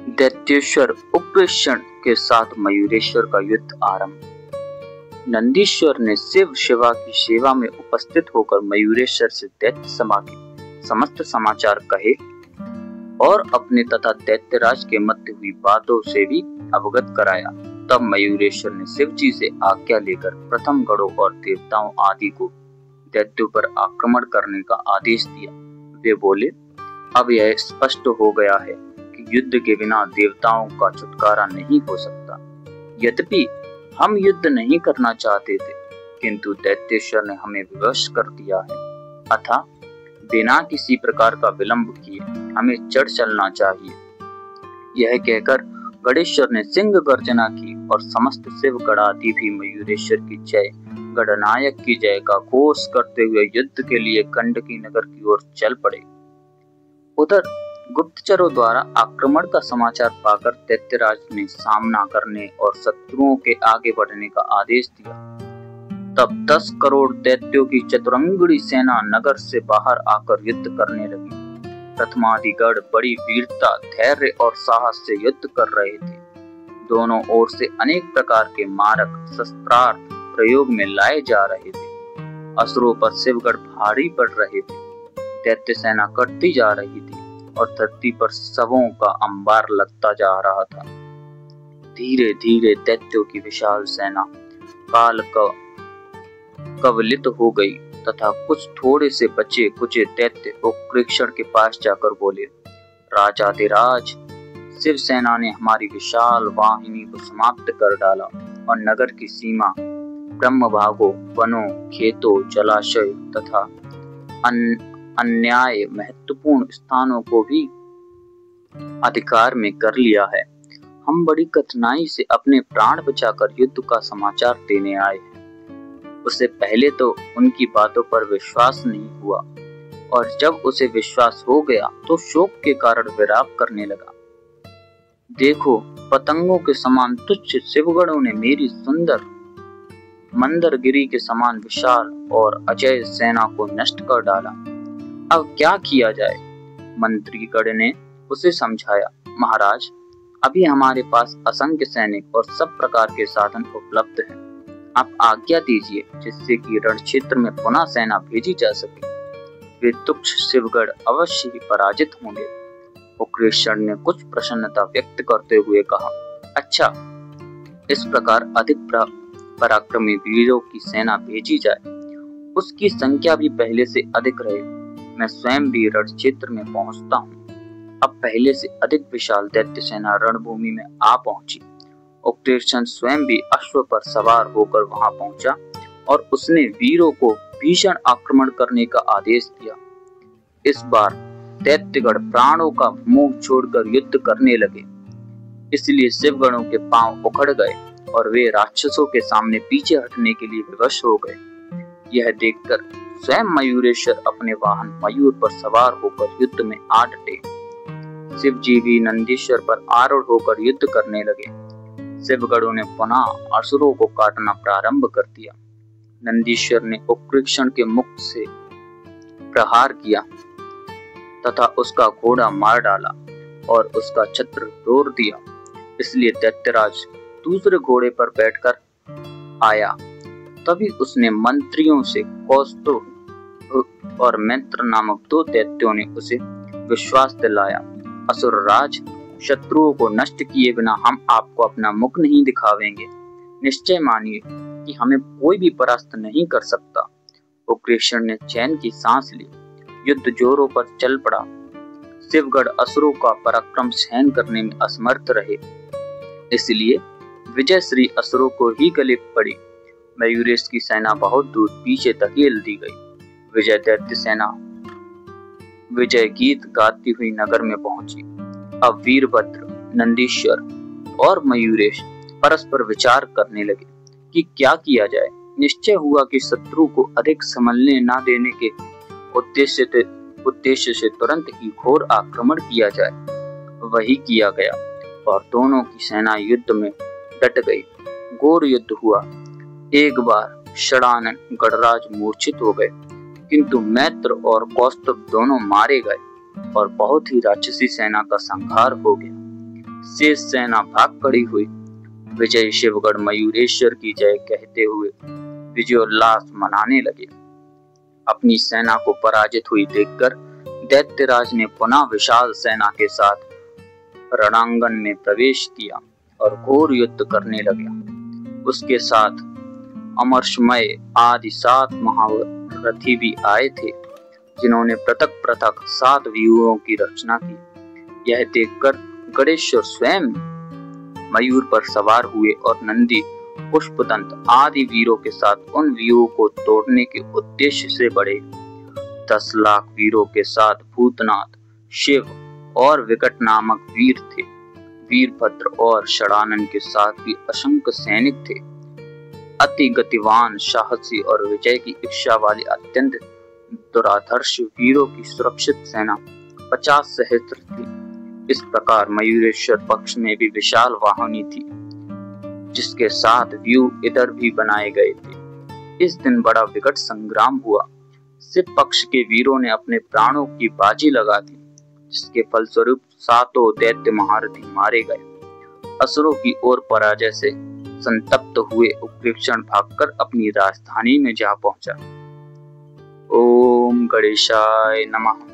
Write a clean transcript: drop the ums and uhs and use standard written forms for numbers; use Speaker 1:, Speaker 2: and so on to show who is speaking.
Speaker 1: दैत्येश्वर उग्रसेन के साथ मयूरेश्वर का युद्ध आरंभ। नंदीश्वर ने शिव शिवा की सेवा में उपस्थित होकर मयूरेश्वर से दैत्य सभा के समस्त समाचार कहे और अपने तथा दैत्यराज के मध्य हुई बातों से भी अवगत कराया। तब मयूरेश्वर ने शिव जी से आज्ञा लेकर प्रथम गणों और देवताओं आदि को दैत्यों पर आक्रमण करने का आदेश दिया। वे बोले, अब यह स्पष्ट हो गया है कि युद्ध के बिना देवताओं का छुटकारा नहीं हो सकता। यद्यपि हम युद्ध नहीं करना चाहते थे, किंतु दैत्येश्वर ने हमें विवश कर दिया है, अतः बिना किसी प्रकार का विलंब किए हमें चढ़ चलना चाहिए। यह कहकर गणेश्वर ने सिंह गर्जना की और समस्त शिव गणादि भी मयूरेश्वर की जय, गणनायक की जय का घोष करते हुए युद्ध के लिए गंडकी नगर की ओर चल पड़े। उधर गुप्तचरों द्वारा आक्रमण का समाचार पाकर दैत्यराज ने सामना करने और शत्रुओं के आगे बढ़ने का आदेश दिया। तब 10 करोड़ दैत्यों की चतुरंगड़ी सेना नगर से बाहर आकर युद्ध करने लगी। प्रथमादिगण बड़ी वीरता, धैर्य और साहस से युद्ध कर रहे थे। दोनों ओर से अनेक प्रकार के मारक शस्त्रास्त्र प्रयोग में लाए जा रहे थे। असुरों पर शिवगढ़ भारी पड़ रहे थे। दैत्य सेना कटती जा रही थी और धरती पर शवों का अंबार लगता जा रहा था। धीरे धीरे दैत्यों की विशाल सेना काल कवलित हो गई तथा कुछ थोड़े से बचे कुचे दैत्य उग्रसेन के पास जाकर बोले, राजाधिराज, शिव सेना ने हमारी विशाल वाहिनी को समाप्त कर डाला और नगर की सीमा ब्रह्म भागों, वनों, खेतों, जलाशय तथा अन्याय महत्वपूर्ण स्थानों को भी अधिकार में कर लिया है। हम बड़ी कठिनाई से अपने प्राण बचाकर युद्ध का समाचार देने आए हैं। उससे पहले तो उनकी बातों पर विश्वास नहीं हुआ और जब उसे विश्वास हो गया तो शोक के कारण विलाप करने लगा। देखो, पतंगों के समान तुच्छ शिवगणों ने मेरी सुंदर मंदरगिरी के समान विशाल और अजय सेना को नष्ट कर डाला। अब क्या किया जाए? मंत्रीगण ने उसे समझाया, महाराज, अभी हमारे पास असंख्य सैनिक और सब प्रकार के साधन उपलब्ध हैं। आप आज्ञा दीजिए जिससे कि रण क्षेत्र में पुनः सेना भेजी जा सके। वे तुच्छ शिवगढ़ अवश्य ही पराजित होंगे। उग्रसेन ने कुछ प्रसन्नता व्यक्त करते हुए कहा, अच्छा, इस प्रकार अधिक पराक्रमी वीरों की सेना भेजी जाए। उसकी संख्या भी पहले से अधिक रहे। मैं स्वयं भी रण क्षेत्र में पहुंचता हूँ। अब पहले से अधिक विशाल दैत्य सेना रणभूमि में आ पहुंची। उग्रसेन स्वयं भी अश्व पर सवार होकर वहां पहुंचा और उसने वीरों को भीषण आक्रमण करने का आदेश दिया। इस बार दैत्यगण प्राणों का मोह छोड़कर युद्ध करने लगे। इसलिए शिवगणों के पांव उखड़ गए और वे राक्षसों के सामने पीछे हटने के लिए विवश हो गए। यह देखकर स्वयं मयूरेश्वर अपने वाहन मयूर पर सवार होकर युद्ध में आ डटे। शिव जी भी नंदीश्वर पर आरूढ़ होकर युद्ध करने लगे। शिवगणों ने पुनः असुरों को काटना प्रारंभ कर दिया। नंदीश्वर ने उग्रसेन के मुख से प्रहार किया तथा उसका घोड़ा मार डाला और उसका छत्र तोड़ दिया। इसलिए दैत्यराज दूसरे घोड़े पर बैठकर आया। तभी उसने मंत्रियों से कौस्तुभ और मैत्र नामक 2 दैत्यों ने उसे विश्वास दिलाया, असुर राज, शत्रुओं को नष्ट किए बिना हम आपको अपना मुख नहीं दिखावेंगे। निश्चय मानिए कि हमें कोई भी परास्त नहीं कर सकता। उग्रसेन ने चैन की सांस ली। युद्ध जोरों पर चल पड़ा। शिवगढ़ असुरों का पराक्रम सहन करने में असमर्थ रहे, इसलिए विजय श्री असुरों को ही गले पड़ी। मयूरेश की सेना बहुत दूर पीछे धकेल दी गई। विजय दैत्य सेना विजय गीत गाती हुई नगर में पहुंची। अब वीरभद्र, नंदीश्वर और मयूरेश परस्पर विचार करने लगे कि क्या किया जाए। निश्चय हुआ कि शत्रु को अधिक संभलने न देने के उद्देश्य से तुरंत ही घोर आक्रमण किया जाए। वही किया गया और दोनों की सेना युद्ध में डट गई। घोर युद्ध हुआ। एक बार षडानन गणराज मूर्छित हो गए, किंतु मैत्र और कौस्तुभ दोनों मारे गए और बहुत ही राक्षसी सेना का संहार हो गया। शेष सेना भाग खड़ी हुई। विजय शिवगढ़ मयूरेश्वर की जय कहते हुए विजयोल्लास मनाने लगे। अपनी सेना को पराजित हुई देखकर दैत्यराज ने पुनः विशाल सेना के साथ रणांगन में प्रवेश किया और घोर युद्ध करने लगे। उसके साथ अमरशमय आदि 7 महारथी भी आए थे, जिन्होंने पृथक पृथक 7 व्यूहों की रचना की। यह देखकर गणेश्वर स्वयं मयूर पर सवार हुए और नंदी, पुष्पदंत आदि वीरों के साथ उन व्यूहों को तोड़ने के उद्देश्य से बढ़े। 10 लाख वीरों के साथ भूतनाथ, शिव और विकट नामक वीर थे। वीरभद्र और षडानन के साथ भी असंख्य सैनिक थे। अति गतिवान, साहसी और विजय की इच्छा वाली अत्यंत दुराधर्ष वीरों की सुरक्षित सेना 50 सहस्त्र थी। इस प्रकार मयूरेश्वर पक्ष में भी विशाल वाहिनी थी, जिसके साथ व्यूह इधर भी बनाए गए थे। इस दिन बड़ा विकट संग्राम हुआ। शिव पक्ष के वीरों ने अपने प्राणों की बाजी लगा दी, जिसके फलस्वरूप 7 दैत्य महारथी मारे गए। असुरों की ओर पराजय से संतप्त हुए उग्रसेन भागकर अपनी राजधानी में जा पहुंचा। ओम गणेशाय नमः।